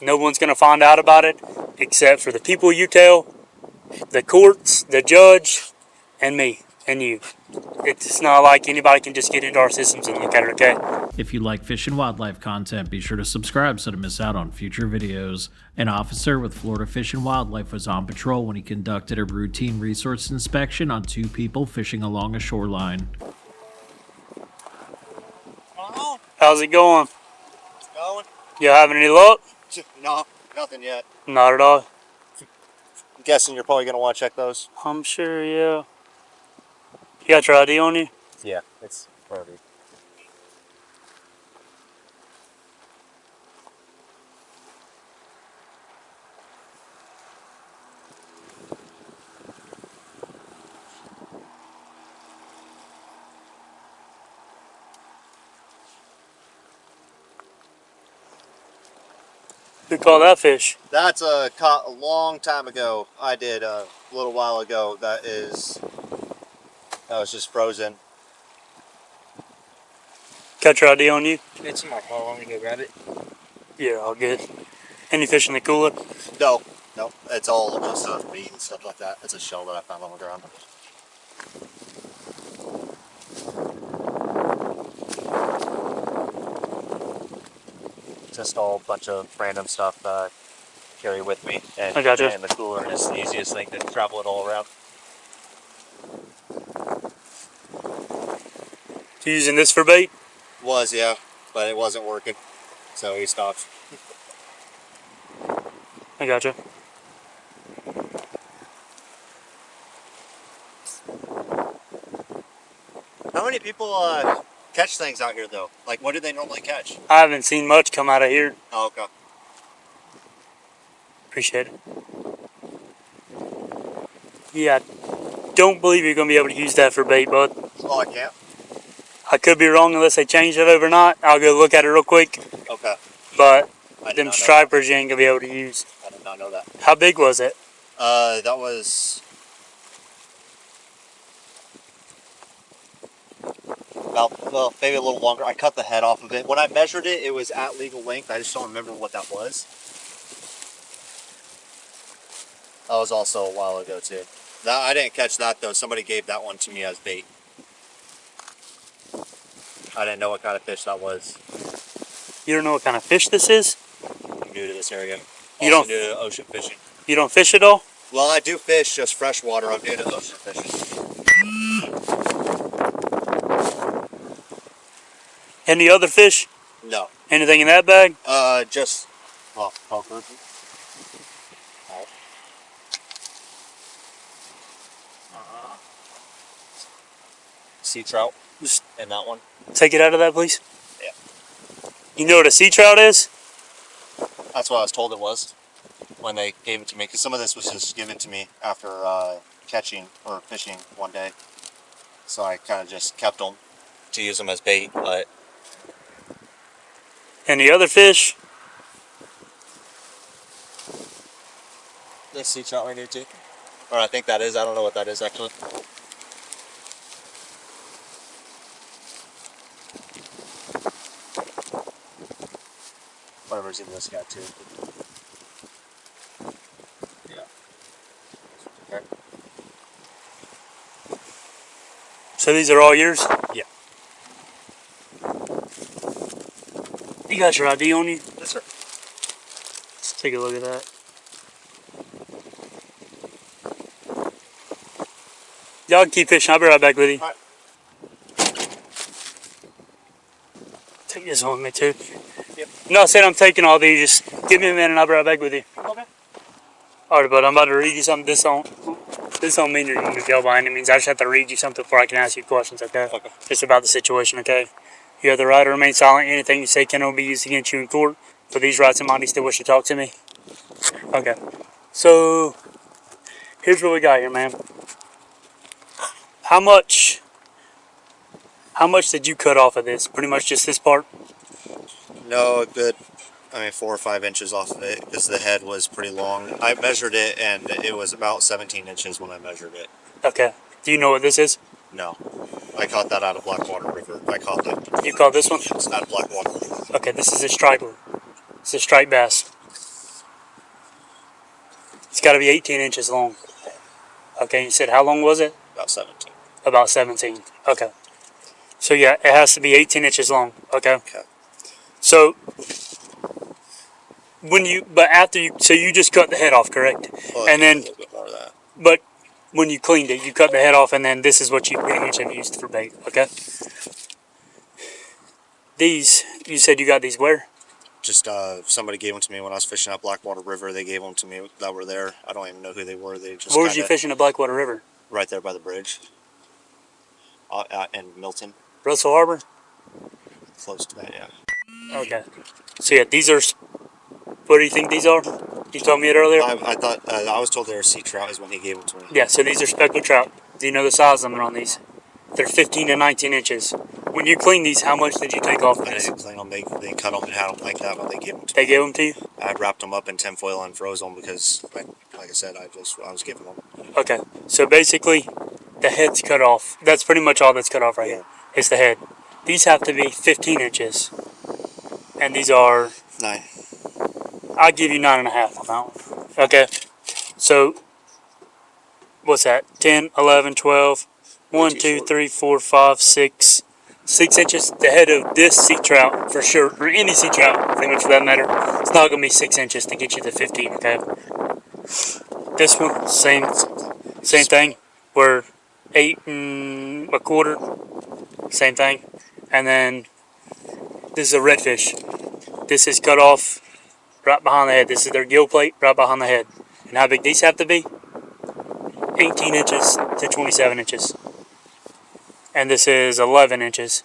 No one's going to find out about it except for the people you tell, the courts, the judge, and me, and you. It's not like anybody can just get into our systems and look at it, okay? If you like fish and wildlife content, be sure to subscribe so to miss out on future videos. An officer with Florida Fish and Wildlife was on patrol when he conducted a routine resource inspection on 2 people fishing along a shoreline. How's it going? It's going. You having any luck? No, nothing yet. Not at all. I'm guessing you're probably going to want to check those. I'm sure, yeah. You got your ID on you? Yeah, it's perfect. Who caught that fish? That's caught a long time ago. I did a little while ago. That was just frozen. Got your ID on you? It's in my car. Want me to go grab it? Yeah, all good. Any fish in the cooler? No, it's all just meat and stuff like that. It's a shell that I found on the ground. Just all a bunch of random stuff that I carry with me. And, I gotcha. And the cooler is the easiest thing to travel it all around. You using this for bait? Was, yeah, but it wasn't working, so he stopped. I gotcha. How many people catch things out here, though? Like, what do they normally catch? I haven't seen much come out of here. Oh, okay. Appreciate it. Yeah, don't believe you're going to be able to use that for bait, bud. Oh, I can't? I could be wrong unless they changed it overnight. I'll go look at it real quick. Okay. But them stripers you ain't going to be able to use. I did not know that. How big was it? That was about, well, maybe a little longer. I cut the head off of it. When I measured it, it was at legal length. I just don't remember what that was. That was also a while ago, too. I didn't catch that, though. Somebody gave that one to me as bait. I didn't know what kind of fish that was. You don't know what kind of fish this is? I'm new to this area. You don't new to ocean fishing. You don't fish at all? Well, I do fish, just freshwater. I'm new to ocean fishing. Any other fish? No. Anything in that bag? Just, well, poker. Sea trout. Just and that one. take it out of that, please. Yeah. You know what a sea trout is? That's what I was told it was when they gave it to me. Because some of this was just given to me after catching or fishing one day. So I kind of just kept them to use them as bait. But Any other fish? this sea trout right here too. Or I think that is. I don't know what that is actually. Whatever's in this guy too. Yeah. Okay. So these are all yours? Yeah. You got your ID on you? Yes, sir. Let's take a look at that. Y'all can keep fishing. I'll be right back with you. All right. Take this on me too. Yep. No, I said I'm taking all these. Just give me a minute and I'll be right back with you. Okay. Alright, but I'm about to read you something. This don't mean you're going to go by any means. I just have to read you something before I can ask you questions, okay? Okay. Just about the situation, okay? You have the right to remain silent. Anything you say cannot be used against you in court. For these rights in mind, you still wish to talk to me? Okay. So, here's what we got here, man. How much did you cut off of this? Pretty much just this part? No, a good, 4 or 5 inches off of it because the head was pretty long. I measured it and it was about 17 inches when I measured it. Okay. Do you know what this is? No. I caught that out of Blackwater River. I caught that. You caught this one? It's out of Blackwater River. Okay, this is a striper. It's a striped bass. It's got to be 18 inches long. Okay, you said how long was it? About 17. About 17. Okay. So yeah, it has to be 18 inches long. Okay. Okay. So so you just cut the head off, correct? Well, And then, a little bit more of that. but when you cleaned it, you cut the head off, and then this is what you pretty much have used for bait. Okay. These, you said you got these where? Just somebody gave them to me when I was fishing at Blackwater River. They gave them to me that were there. I don't even know who they were. They just. Where was you fishing at Blackwater River? Right there by the bridge. In Milton. Russell Harbor? Close to that, yeah. Okay. So yeah, these are, what do you think these are? You told me it earlier? I thought, I was told they were sea trout is when he gave them to me. Yeah, so these are speckled trout. Do you know the size limit on these? They're 15 to 19 inches. When you clean these, how much did you take off of I this? didn't clean them. They cut them and had them like that when they gave them to They me. gave them to you? I wrapped them up in tinfoil and froze them because, like I said, I was giving them. Okay, so basically, the head's cut off. That's pretty much all that's cut off right here. It's the head. These have to be 15 inches. And these are, 9. I'll give you 9.5 on that one. Okay, so, what's that? 10, 11, 12, 1, 2, 3, 4, 5, 6. 6 inches. The head of this sea trout, for sure, or any sea trout, pretty much for that matter, it's not going to be 6 inches to get you to 15, okay? This one, same thing. We're 8.25, same thing. And then, this is a redfish. This is cut off right behind the head. This is their gill plate right behind the head. And how big these have to be? 18 inches to 27 inches. And this is 11 inches.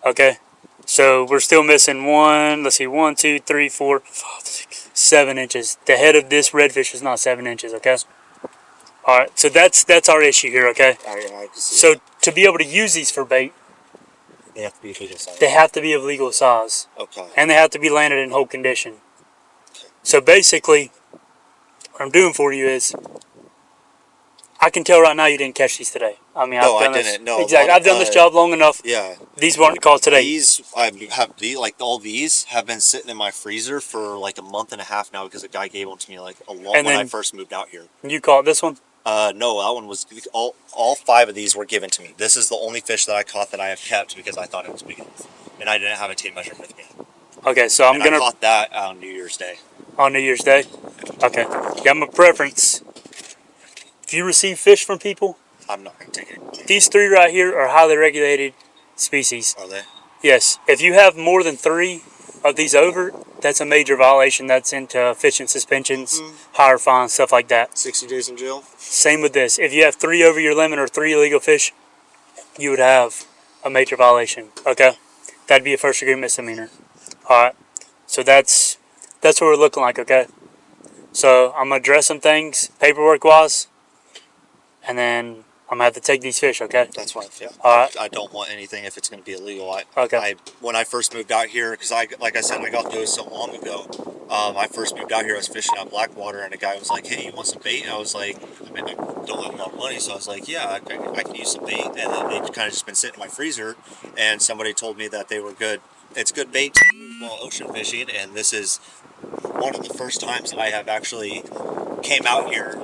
Okay? So we're still missing 1, 2, 3, 4, 5, 6, 7 inches. The head of this redfish is not 7 inches, okay? Alright, so that's our issue here, okay? So to be able to use these for bait, they have to be legal size. they have to be of legal size. Okay. And they have to be landed in whole condition. So basically, what I'm doing for you is, I can tell right now you didn't catch these today. I mean, No, I've done I this. didn't. No, exactly. one, I've done this job long enough. Yeah. These weren't caught today. These like all these have been sitting in my freezer for like a month and a half now because a guy gave them to me like when I first moved out here. You caught this one? No, that one was all 5 of these were given to me. This is the only fish that I caught that I have kept because I thought it was big enough, and I didn't have a tape measure with me. Okay, so I caught that on New Year's Day. On New Year's Day? Okay. Got my preference. If you receive fish from people, I'm not gonna take it. these 3 right here are highly regulated species. Are they? Yes. If you have more than 3 of these over, that's a major violation. That's into fishing suspensions, higher fines, stuff like that. 60 days in jail? Same with this. If you have 3 over your limit or 3 illegal fish, you would have a major violation. Okay? That'd be a first degree misdemeanor. Alright? So that's what we're looking like, okay? So I'm going to address some things paperwork wise, and then I'm going to have to take these fish, okay? That's fine, yeah. Alright. I don't want anything if it's going to be illegal. Okay. When I first moved out here, because like I said, I got those so long ago. I first moved out here, I was fishing at Blackwater, and a guy was like, hey, you want some bait? And I was like, I mean, I don't have a lot of money, so I was like, yeah, I can use some bait. And then they've kind of just been sitting in my freezer, and somebody told me that they were good. It's good bait to use while ocean fishing, and this is one of the first times I have actually came out here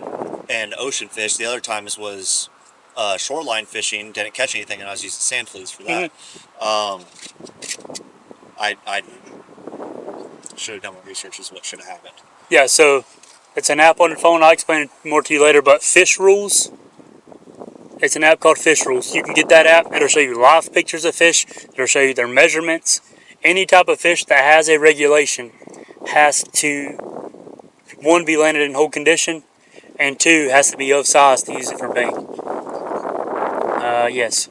and ocean fished. The other times was shoreline fishing, didn't catch anything, and I was using sand fleas for that. I should have done my research is what should have happened. Yeah, so it's an app on your phone. I'll explain it more to you later, but Fish Rules, it's an app called Fish Rules. You can get that app. It'll show you live pictures of fish. It'll show you their measurements. Any type of fish that has a regulation has to, 1, be landed in whole condition, and 2, has to be of size to use it for bait. Yes.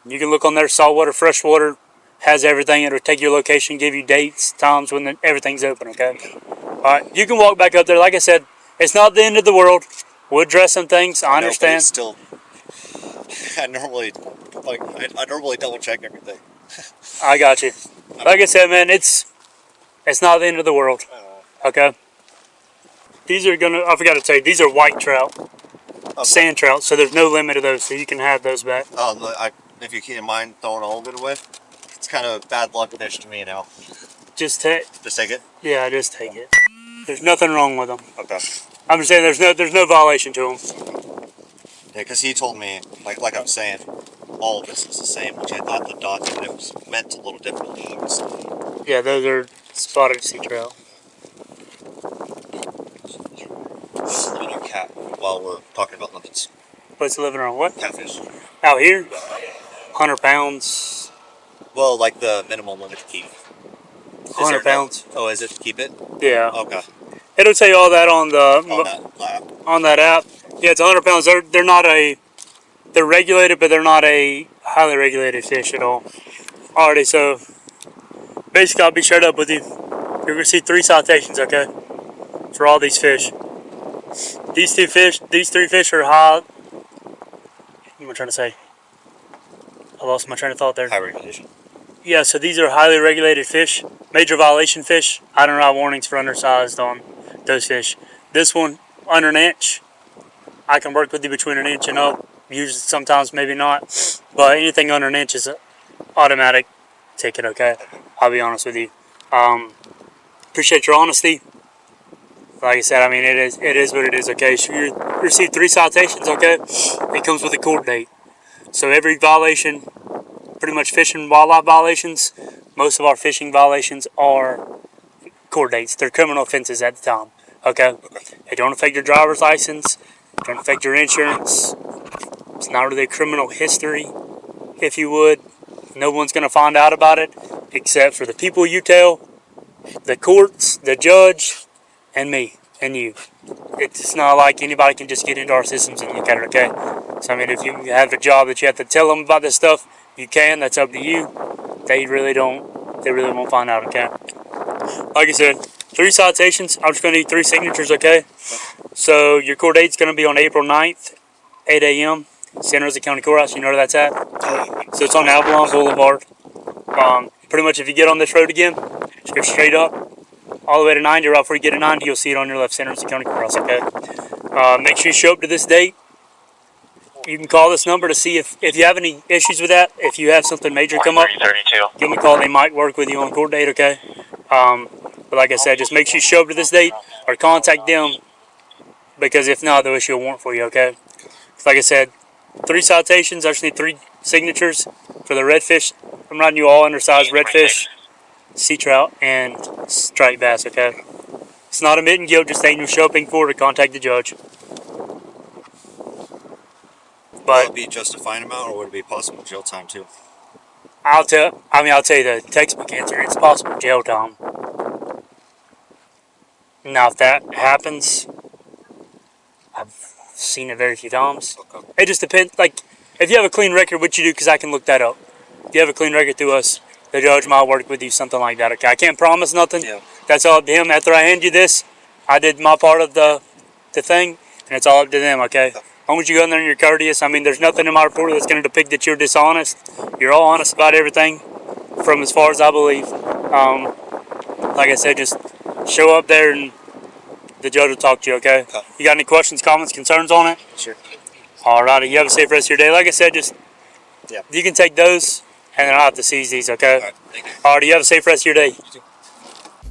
You can look on there, saltwater, freshwater, has everything. It'll take your location, give you dates, times when everything's open, okay? Alright, you can walk back up there. Like I said, it's not the end of the world. We'll address some things. I understand. Still, I normally double check everything. I got you. Like I said, man, it's not the end of the world. Okay? These are I forgot to tell you, these are white trout. Okay. Sand trout, so there's no limit to those, so you can have those back. If you can't mind throwing a little bit away, it's kind of bad luck fish to me now. Just take it? Yeah, just take it. There's nothing wrong with them. Okay. I'm just saying there's no violation to them. Yeah, because he told me, like I'm saying, all of this is the same, which I thought the document was meant a little differently. Yeah, those are spotted sea trout. Living on cat while we're talking about limits. What's living on what? Catfish. Out here? 100 pounds. Well, like the minimum limit to keep. 100 pounds. Oh, is it to keep it? Yeah. Okay. It'll tell you all that on the On that app. Yeah, it's 100 pounds. They're regulated, but they're not a highly regulated fish at all. Alrighty, so basically I'll be straight up with you. You're gonna see 3 citations, okay? For all these fish. These 3 fish are high. What am I trying to say? I lost my train of thought there. high regulation. Yeah, so these are highly regulated fish. Major violation fish. I don't have warnings for undersized on those fish. This one, under an inch. I can work with you between an inch and up. Usually, sometimes, maybe not. But anything under an inch is an automatic ticket, okay? I'll be honest with you. Appreciate your honesty. Like I said, I mean, it is what it is, okay? So you receive 3 citations, okay? It comes with a court date. So every violation, pretty much fish and wildlife violations, most of our fishing violations are court dates. They're criminal offenses at the time, okay? It don't affect your driver's license. It don't affect your insurance. It's not really a criminal history, if you would. No one's going to find out about it except for the people you tell, the courts, the judge, and me, and you. It's not like anybody can just get into our systems and look at it, okay? So, I mean, if you have a job that you have to tell them about this stuff, you can. That's up to you. They really won't find out, okay? Like I said, 3 citations. I'm just going to need 3 signatures, okay? So, your court date's going to be on April 9th, 8 a.m., San Jose County Courthouse. You know where that's at? So, it's on Avalon Boulevard. Pretty much if you get on this road again, just go straight up. All the way to 90, right before you get to 90, you'll see it on your left, San Jose County Courthouse, okay? Make sure you show up to this date. You can call this number to see if you have any issues with that. If you have something major come up, give me a call. They might work with you on court date, okay? But like I said, just make sure you show up to this date or contact them, because if not, they'll issue a warrant for you, okay? Like I said, 3 citations. I just need 3 signatures for the redfish. I'm writing you all undersized redfish, sea trout, and striped bass, okay? It's not admitting guilt, just saying you're showing for it or contact the judge. But Will it be just a fine amount, or would it be possible jail time too? I'll tell you the textbook answer. It's possible jail time. Now, if that happens, I've seen it very few times. Okay. It just depends. Like, if you have a clean record, what you do, because I can look that up. If you have a clean record through us, the judge might work with you, something like that, okay? I can't promise nothing. Yeah. That's all up to him. After I hand you this, I did my part of the thing, and it's all up to them, okay? As long as you go in there and you're courteous, I mean, there's nothing in my report that's going to depict that you're dishonest. You're all honest about everything, from as far as I believe. Like I said, just show up there and the judge will talk to you, okay? You got any questions, comments, concerns on it? Sure. Alrighty, you have a safe rest of your day. Like I said, just you can take those, and then I'll have to seize these, okay? All right, thank you. Alrighty, you have a safe rest of your day.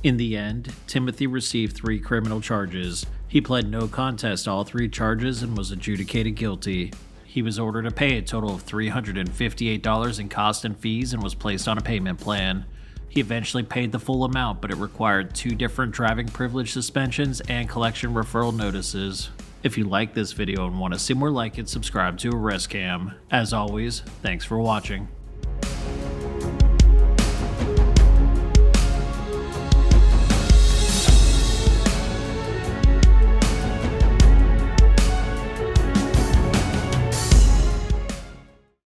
In the end, Timothy received 3 criminal charges. He pled no contest to all 3 charges and was adjudicated guilty. He was ordered to pay a total of $358 in costs and fees and was placed on a payment plan. He eventually paid the full amount, but it required 2 different driving privilege suspensions and collection referral notices. If you like this video and want to see more like it, subscribe to Arrest Cam. As always, thanks for watching.